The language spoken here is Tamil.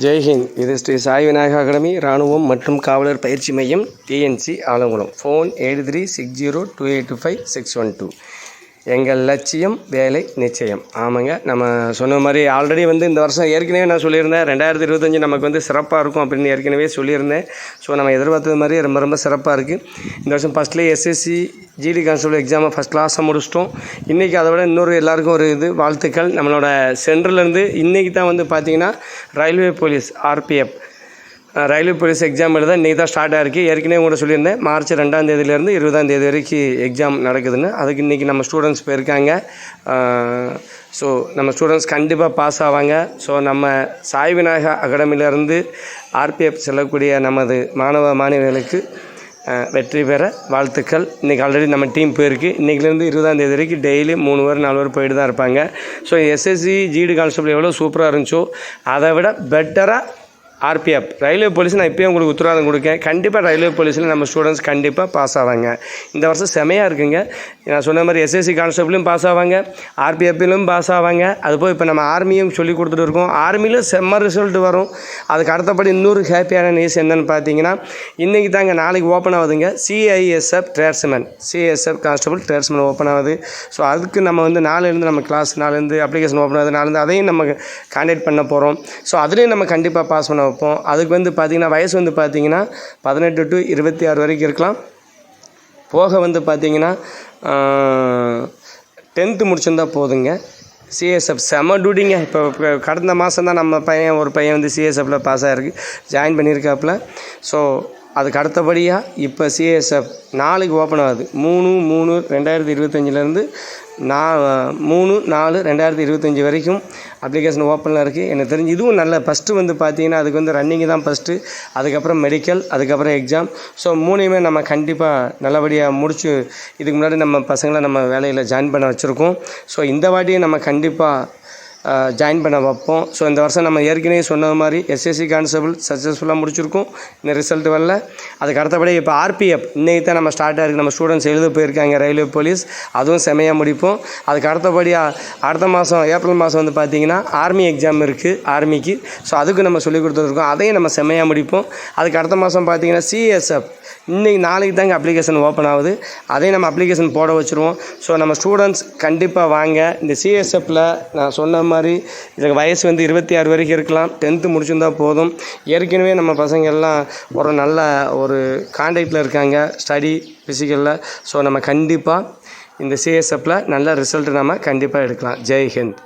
ஜெய்ஹிந்த். இது ஸ்ரீ சாய் விநாயகா அகாடமி இராணுவம் மற்றும் காவலர் பயிற்சி மையம் டிஎன்சி ஆலங்குளம். ஃபோன் 8360282612. எங்கள் லட்சியம் வேலை நிச்சயம். ஆமாங்க, நம்ம சொன்ன மாதிரி ஆல்ரெடி இந்த வருஷம் ஏற்கனவே நான் சொல்லியிருந்தேன் 2025 நமக்கு சிறப்பாக இருக்கும் அப்படின்னு ஏற்கனவே சொல்லியிருந்தேன். ஸோ நம்ம எதிர்பார்த்தது மாதிரி ரொம்ப ரொம்ப சிறப்பாக இருக்குது. இந்த வருஷம் ஃபஸ்ட்லேயே எஸ்எஸ்சி ஜிடி கான்ஸ்டபிள் எக்ஸாமை ஃபஸ்ட் கிளாஸாக முடிச்சிட்டோம். இன்றைக்கி அதை விட இன்னொரு எல்லாருக்கும் ஒரு வாழ்த்துக்கள். நம்மளோட சென்டர்லேருந்து இன்றைக்கி தான் பார்த்திங்கன்னா railway police RPF railway police exam எழுத இன்றைக்கி தான் ஸ்டார்ட் ஆகிருக்கு. ஏற்கனவே கூட சொல்லியிருந்தேன் மார்ச் 2ஆம் தேதியிலேருந்து 20ஆம் தேதி வரைக்கும் எக்ஸாம் நடக்குதுன்னு. அதுக்கு இன்றைக்கி நம்ம ஸ்டூடெண்ட்ஸ் போயிருக்காங்க. ஸோ நம்ம ஸ்டூடெண்ட்ஸ் கண்டிப்பாக பாஸ் ஆவாங்க. ஸோ நம்ம சாய் விநாயகா அகாடமியிலேருந்து ஆர்பிஎஃப் செல்லக்கூடிய நமது மாணவ மாணவிகளுக்கு வெற்றி பெற வாழ்த்துக்கள். இன்றைக்கி ஆல்ரெடி நம்ம டீம் போயிருக்கு. இன்றைக்கிலேருந்து 20ஆம் தேதி வரைக்கும் டெய்லி 3 பேர் 4 பேர் போயிட்டு தான் இருப்பாங்க. ஸோ எஸ்எஸ்சி ஜிடி கான்ஸ்டபிள் எவ்வளோ சூப்பராக இருந்துச்சோ அதை விட பெட்டராக ஆர்பிஎஃப் ரயில்வே போலீஸ் நான் இப்போயும் உங்களுக்கு உத்தரவாதம் கொடுக்கேன். கண்டிப்பாக ரயில்வே போலீஸில் நம்ம ஸ்டூடெண்ட்ஸ் கண்டிப்பாக பாஸ் ஆவாங்க. இந்த வருஷம் செமையாக இருக்குங்க. நான் சொன்ன மாதிரி எஸ்எஸ்சி கான்ஸ்டபிளும் பாஸ் ஆவாங்க, ஆர்பிஎஃப்பிலும் பாஸ் ஆவாங்க. அதுபோல் இப்போ நம்ம ஆர்மியும் சொல்லி கொடுத்துட்டு இருக்கோம். ஆர்மியிலும் செம்ம ரிசல்ட் வரும். அதுக்கு அடுத்தபடி இன்னொரு ஹாப்பியான நியூஸ் என்னென்னு பார்த்தீங்கன்னா இன்றைக்கி தாங்க நாளைக்கு ஓப்பன் ஆகுதுங்க CISF tradesman constable tradesman open ஆகுது. ஸோ அதுக்கு நம்ம நாளிலேருந்து நம்ம கிளாஸ் நாளிலேருந்து அப்ளிகேஷன் ஓப்பன் ஆகுது. நாளிலேருந்து அதையும் நம்ம கான்டாக்ட் பண்ண போகிறோம். ஸோ அதுலேயும் நம்ம கண்டிப்பாக பாஸ் பண்ண வைப்போம். அதுக்கு பார்த்திங்கன்னா வயசு பார்த்திங்கன்னா 18 to 26 வரைக்கும் இருக்கலாம். போக பார்த்திங்கன்னா 10th முடிச்சிருந்தா போதுங்க. சிஎஸ்எஃப் செம டூட்டிங்க. இப்போ கடந்த மாதம் தான் நம்ம ஒரு பையன் சிஎஸ்எஃப்பில் பாஸ் ஆகிருக்கு, ஜாயின் பண்ணியிருக்காப்புல. ஸோ அதுக்கு அடுத்தபடியாக இப்போ சிஎஸ்எஃப் நாளைக்கு ஓப்பன் ஆகுது. 3/3/2025 3/4/2025 வரைக்கும் அப்ளிகேஷன் ஓப்பனில் இருக்குது. எனக்கு தெரிஞ்சு இதுவும் நல்ல ஃபஸ்ட்டு பார்த்தீங்கன்னா அதுக்கு ரன்னிங்கு தான் ஃபஸ்ட்டு, அதுக்கப்புறம் மெடிக்கல், அதுக்கப்புறம் எக்ஸாம். ஸோ 3யுமே நம்ம கண்டிப்பாக நல்லபடியாக முடிச்சு இதுக்கு முன்னாடி நம்ம பசங்களை நம்ம வேலையில் ஜாயின் பண்ண வச்சுருக்கோம். ஸோ இந்த வாட்டியும் நம்ம கண்டிப்பாக ஜாயின் பண்ண வைப்போம். ஸோ இந்த வருஷம் நம்ம ஏற்கனவே சொன்ன மாதிரி எஸ்எஸ்சி கான்ஸ்டபிள் சக்ஸஸ்ஃபுல்லாக முடிச்சிருக்கோம். இந்த ரிசல்ட் வரல. அதுக்கு அடுத்தபடி இப்போ ஆர்பிஎஃப் இன்றைக்கி தான் நம்ம ஸ்டார்ட் ஆகிருக்கு. நம்ம ஸ்டூடெண்ட்ஸ் எழுத போயிருக்காங்க ரயில்வே போலீஸ், அதுவும் செமையாக முடிப்போம். அதுக்கு அடுத்தபடியாக அடுத்த மாதம் ஏப்ரல் மாதம் பார்த்திங்கன்னா ஆர்மி எக்ஸாம் இருக்குது ஆர்மிக்கு. ஸோ அதுக்கு நம்ம சொல்லிக் கொடுத்துருக்கோம். அதையும் நம்ம செமையாக முடிப்போம். அதுக்கு அடுத்த மாதம் பார்த்திங்கன்னா சிஎஸ்எஃப் நாளைக்கு தாங்க அப்ளிகேஷன் ஓப்பன் ஆகுது. அதையும் நம்ம அப்ளிகேஷன் போட வச்சுருவோம். ஸோ நம்ம ஸ்டூடெண்ட்ஸ் கண்டிப்பாக வாங்க. இந்த சிஎஸ்எஃப்பில் நான் சொன்ன மாதிரி இதுக்கு வயசு 26 வரைக்கும் இருக்கலாம். 10th முடிச்சிருந்தா போதும். ஏற்கனவே நம்ம பசங்க எல்லாம் ஒரு நல்ல ஒரு கான்டாக்டில் இருக்காங்க ஸ்டடி ஃபிசிக்கலில். ஸோ நம்ம கண்டிப்பாக இந்த சிஎஸ்எஃப்பில் நல்ல ரிசல்ட் நம்ம கண்டிப்பாக எடுக்கலாம். ஜெய் ஹிந்த்.